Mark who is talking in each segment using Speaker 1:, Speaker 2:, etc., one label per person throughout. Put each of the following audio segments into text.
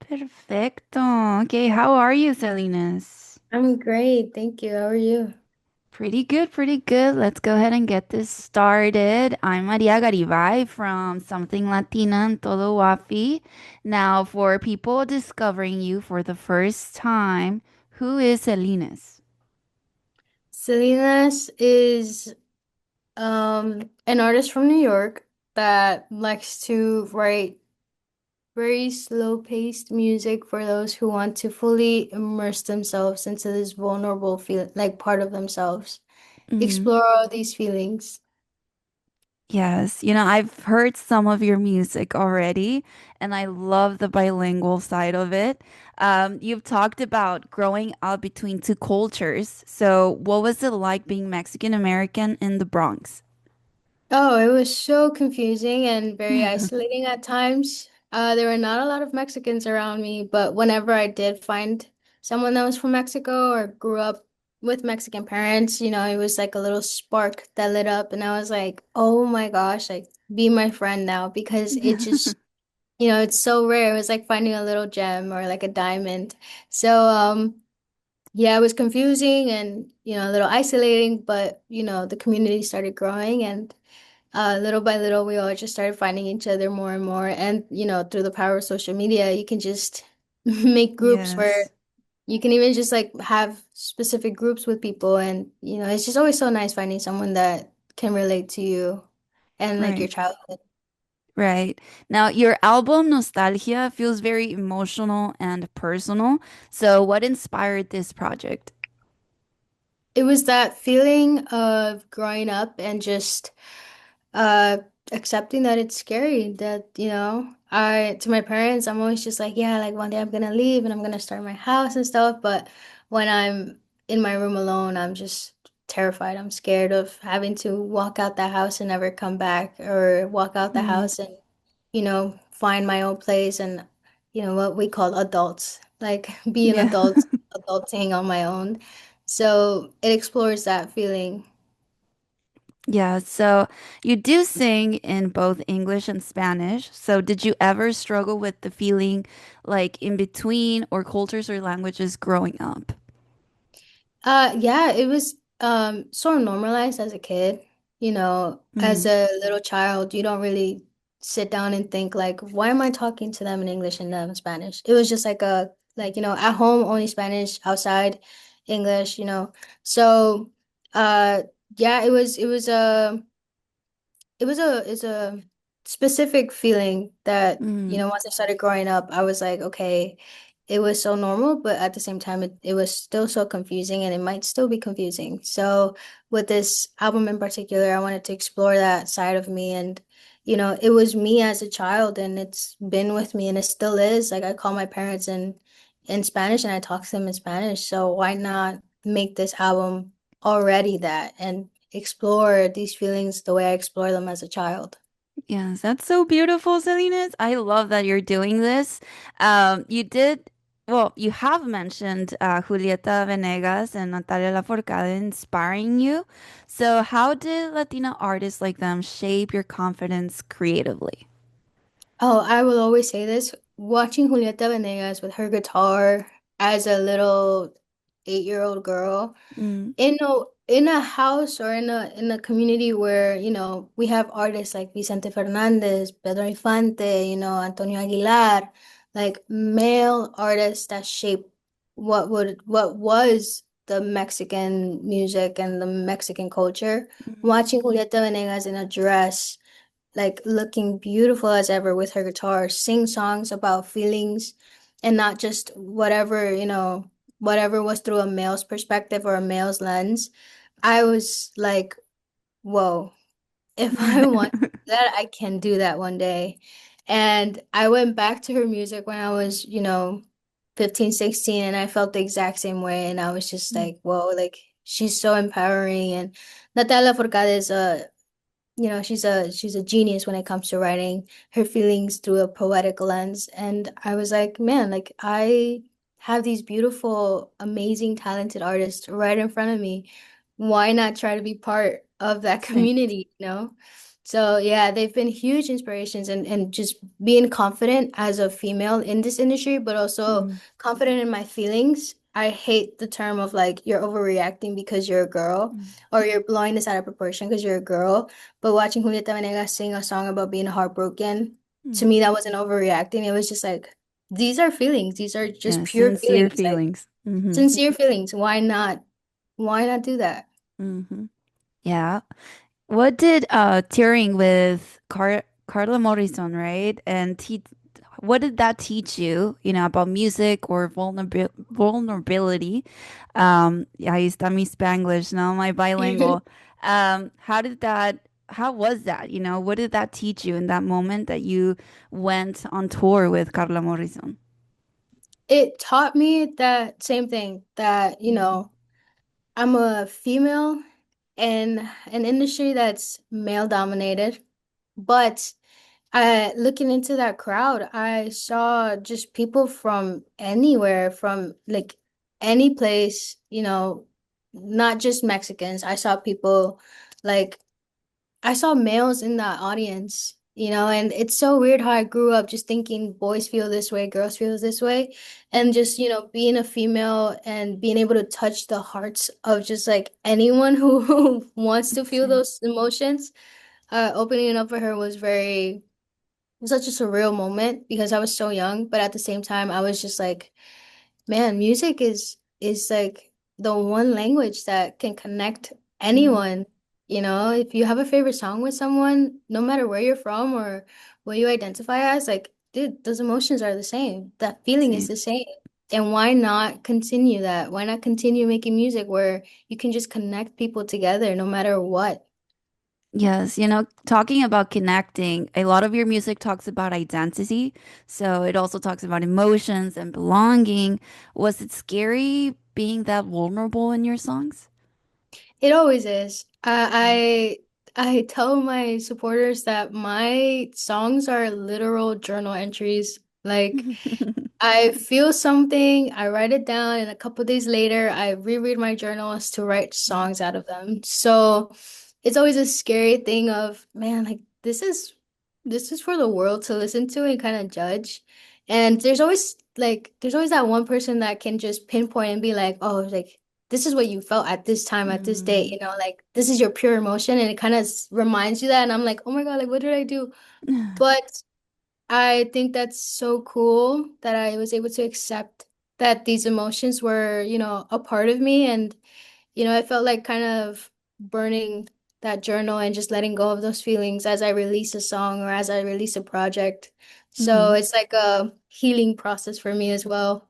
Speaker 1: Perfecto. Okay, how are you, Selines?
Speaker 2: I'm great, thank you. How are you?
Speaker 1: Pretty good, pretty good. Let's go ahead and get this started. I'm Maria Garibay from Something Latina and Todo Wafi. Now, for people discovering you for the first time, who is Selines?
Speaker 2: Selena is an artist from New York that likes to write very slow-paced music for those who want to fully immerse themselves into this vulnerable feel like part of themselves.
Speaker 1: Mm-hmm.
Speaker 2: Explore all these feelings.
Speaker 1: Yes, I've heard some of your music already, and I love the bilingual side of it. You've talked about growing up between two cultures. So, what was it like being Mexican American in the Bronx?
Speaker 2: Oh, it was so confusing and very isolating at times. There were not a lot of Mexicans around me, but whenever I did find someone that was from Mexico or grew up with Mexican parents, it was like a little spark that lit up, and I was like, oh my gosh, like be my friend now because it just, it's so rare. It was like finding a little gem or like a diamond. So, yeah, it was confusing and, a little isolating, but, the community started growing and little by little, we all just started finding each other more and more. And, through the power of social media, you can just make groups where
Speaker 1: Yes,
Speaker 2: you can even just like have specific groups with people. And, it's just always so nice finding someone that can relate to you and like your
Speaker 1: right,
Speaker 2: childhood.
Speaker 1: right. Now, your album Nostalgia feels very emotional and personal. So, what inspired this project?
Speaker 2: It was that feeling of growing up and just uh accepting that it's scary that I to my parents I'm always just like, yeah, like one day I'm gonna leave and I'm gonna start my house and stuff, but when I'm in my room alone I'm just terrified. I'm scared of having to walk out the house and never come back, or walk out the
Speaker 1: Mm,
Speaker 2: house and find my own place and what we call adults, like be an
Speaker 1: yeah.
Speaker 2: adulting on my own. So it explores that feeling.
Speaker 1: Yeah, so you do sing in both English and Spanish. So did you ever struggle with the feeling like in between or cultures or languages growing up?
Speaker 2: Yeah, it was sort of normalized as a kid. As
Speaker 1: Mm,
Speaker 2: a little child, you don't really sit down and think like, why am I talking to them in English and them in Spanish? It was just like at home only Spanish, outside English. So uh yeah, it's a specific feeling that,
Speaker 1: mm,
Speaker 2: once I started growing up, I was like, okay, it was so normal, but at the same time, it was still so confusing and it might still be confusing. So with this album in particular, I wanted to explore that side of me. And, it was me as a child and it's been with me and it still is. Like I call my parents in Spanish and I talk to them in Spanish. So why not make this album already that and explore these feelings the way I explore them as a child.
Speaker 1: yes, that's so beautiful, Salinas. I love that you're doing this. You have mentioned Julieta Venegas and Natalia Lafourcade inspiring you. So how did Latina artists like them shape your confidence creatively?
Speaker 2: Oh, I will always say this. Watching Julieta Venegas with her guitar as a little 8-year-old girl
Speaker 1: Mm,
Speaker 2: in a house or in a community where, we have artists like Vicente Fernandez, Pedro Infante, Antonio Aguilar, like male artists that shape what was the Mexican music and the Mexican culture.
Speaker 1: mm,
Speaker 2: Watching Julieta Venegas in a dress, like looking beautiful as ever with her guitar, sing songs about feelings and not just whatever was through a male's perspective or a male's lens. I was like, whoa, if I want that, I can do that one day. And I went back to her music when I was, 15, 16, and I felt the exact same way. And I was just
Speaker 1: mm.
Speaker 2: like, whoa, like she's so empowering. And Natalia Forcade is she's a genius when it comes to writing her feelings through a poetic lens. And I was like, man, like I have these beautiful, amazing, talented artists right in front of me. Why not try to be part of that
Speaker 1: Right.
Speaker 2: community? So yeah, they've been huge inspirations and just being confident as a female in this industry, but also
Speaker 1: Mm,
Speaker 2: confident in my feelings. I hate the term of like you're overreacting because you're a girl
Speaker 1: mm,
Speaker 2: or you're blowing this out of proportion because you're a girl. But watching Julieta Venegas sing a song about being heartbroken, to
Speaker 1: mm.
Speaker 2: me that wasn't overreacting. It was just like these are feelings. These are just
Speaker 1: Yeah,
Speaker 2: pure
Speaker 1: sincere
Speaker 2: feelings, like
Speaker 1: feelings. Hmm.
Speaker 2: sincere feelings. Why not? Why not do that?
Speaker 1: Hmm. Yeah. What did touring with Carla Morrison, right? And te what did that teach you, about music or vulnerability? Yeah, ahí está mi Spanglish, now my bilingual. How was that? What did that teach you in that moment that you went on tour with Carla Morrison?
Speaker 2: It taught me that same thing that, I'm a female in an industry that's male dominated, but looking into that crowd, I saw just people from anywhere, from like any place, not just Mexicans. I saw people like I saw males in that audience, and it's so weird how I grew up just thinking boys feel this way, girls feel this way. And just, being a female and being able to touch the hearts of just like anyone who, who wants to feel
Speaker 1: Sí.
Speaker 2: those emotions, opening it up for her was very, it was such a surreal moment because I was so young, but at the same time, I was just like, man, music is like the one language that can connect
Speaker 1: Mm,
Speaker 2: anyone. If you have a favorite song with someone, no matter where you're from or what you identify as, like, dude, those emotions are the same. That feeling is
Speaker 1: sí.
Speaker 2: the same. And why not continue that? Why not continue making music where you can just connect people together no matter what?
Speaker 1: Yes, talking about connecting, a lot of your music talks about identity. So it also talks about emotions and belonging. Was it scary being that vulnerable in your songs?
Speaker 2: It always is. I tell my supporters that my songs are literal journal entries. Like I feel something, I write it down, and a couple days later, I reread my journals to write songs out of them. So it's always a scary thing of, man, like this is for the world to listen to and kind of judge. And there's always that one person that can just pinpoint and be like, oh, like this is what you felt at this time, at this date,
Speaker 1: Mm.
Speaker 2: like this is your pure emotion, and it kind of reminds you that. And I'm like, oh my God, like what did I do? But I think that's so cool that I was able to accept that these emotions were, a part of me. And, I felt like kind of burning that journal and just letting go of those feelings as I release a song or as I release a project. So
Speaker 1: Mhm.
Speaker 2: it's like a healing process for me as well.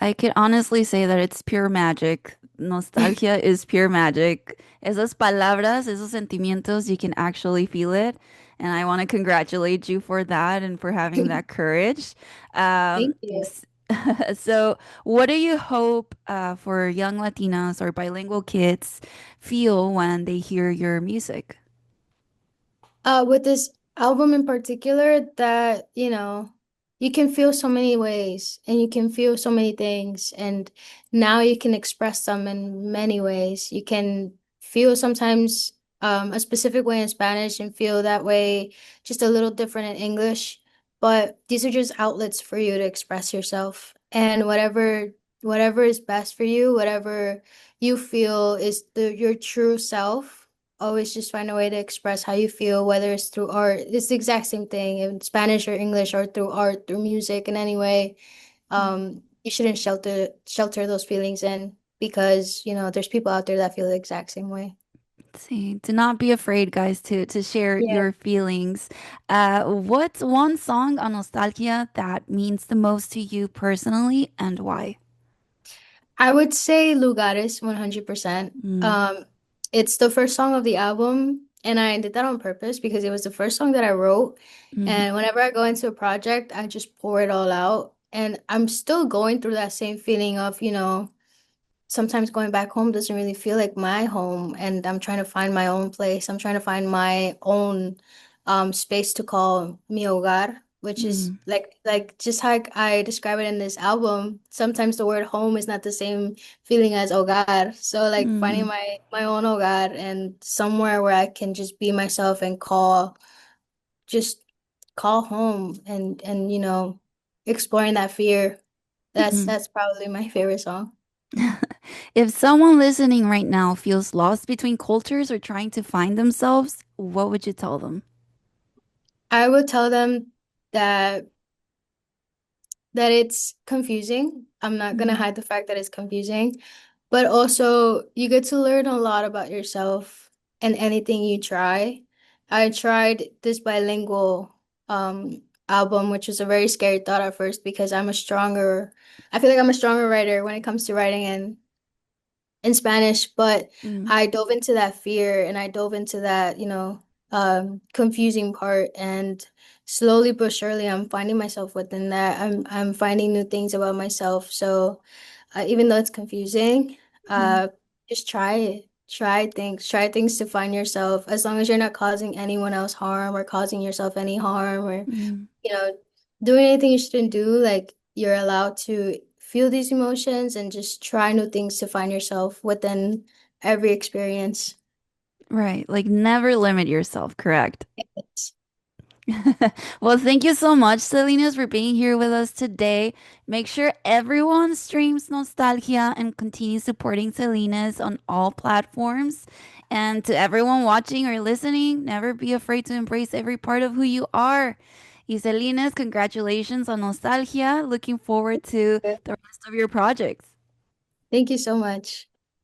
Speaker 1: I could honestly say that it's pure magic. Nostalgia is pure magic. Esas palabras, esos sentimientos, you can actually feel it. And I want to congratulate you for that and for having that courage. Um,
Speaker 2: Thank you.
Speaker 1: s- so, what do you hope for young Latinas or bilingual kids feel when they hear your music?
Speaker 2: With this album in particular, that, you can feel so many ways and you can feel so many things, and now you can express them in many ways. You can feel sometimes a specific way in Spanish and feel that way just a little different in English, but these are just outlets for you to express yourself. And whatever is best for you, whatever you feel is your true self, always just find a way to express how you feel, whether it's through art. It's the exact same thing in Spanish or English, or through art, through music in any way. You shouldn't shelter those feelings in, because, there's people out there that feel the exact same way.
Speaker 1: See, do not be afraid, guys, to share
Speaker 2: Yeah.
Speaker 1: your feelings. What's one song on nostalgia that means the most to you personally and why?
Speaker 2: I would say Lugares 100%.
Speaker 1: Mm,
Speaker 2: It's the first song of the album, and I did that on purpose because it was the first song that I wrote.
Speaker 1: mhm,
Speaker 2: And whenever I go into a project, I just pour it all out. And I'm still going through that same feeling of, sometimes going back home doesn't really feel like my home, and I'm trying to find my own place. I'm trying to find my own space to call mi hogar. which is
Speaker 1: Mm,
Speaker 2: like just how I describe it in this album. Sometimes the word home is not the same feeling as hogar. So like finding
Speaker 1: mm,
Speaker 2: my own hogar and somewhere where I can just be myself and just call home and exploring that fear.
Speaker 1: mhm.
Speaker 2: That's probably my favorite song.
Speaker 1: If someone listening right now feels lost between cultures or trying to find themselves, what would you tell them?
Speaker 2: I would tell them that that it's confusing. I'm not gonna
Speaker 1: Mm,
Speaker 2: hide the fact that it's confusing, but also you get to learn a lot about yourself and anything you try. I tried this bilingual album, which was a very scary thought at first because I feel like I'm a stronger writer when it comes to writing in Spanish, but
Speaker 1: mm,
Speaker 2: I dove into that fear and I dove into that, confusing part, and slowly but surely I'm finding myself within that. I'm finding new things about myself. So even though it's confusing,
Speaker 1: mm,
Speaker 2: just try it. Try things to find yourself, as long as you're not causing anyone else harm or causing yourself any harm or
Speaker 1: mm.
Speaker 2: you know, doing anything you shouldn't do. Like you're allowed to feel these emotions and just try new things to find yourself within every experience.
Speaker 1: Right. Like never limit yourself, correct?
Speaker 2: Yes.
Speaker 1: Well, thank you so much, Selines, for being here with us today. Make sure everyone streams Nostalgia and continue supporting Selines on all platforms. And to everyone watching or listening, never be afraid to embrace every part of who you are. Y Selines, congratulations on Nostalgia. Looking forward to the rest of your projects.
Speaker 2: Thank you so much.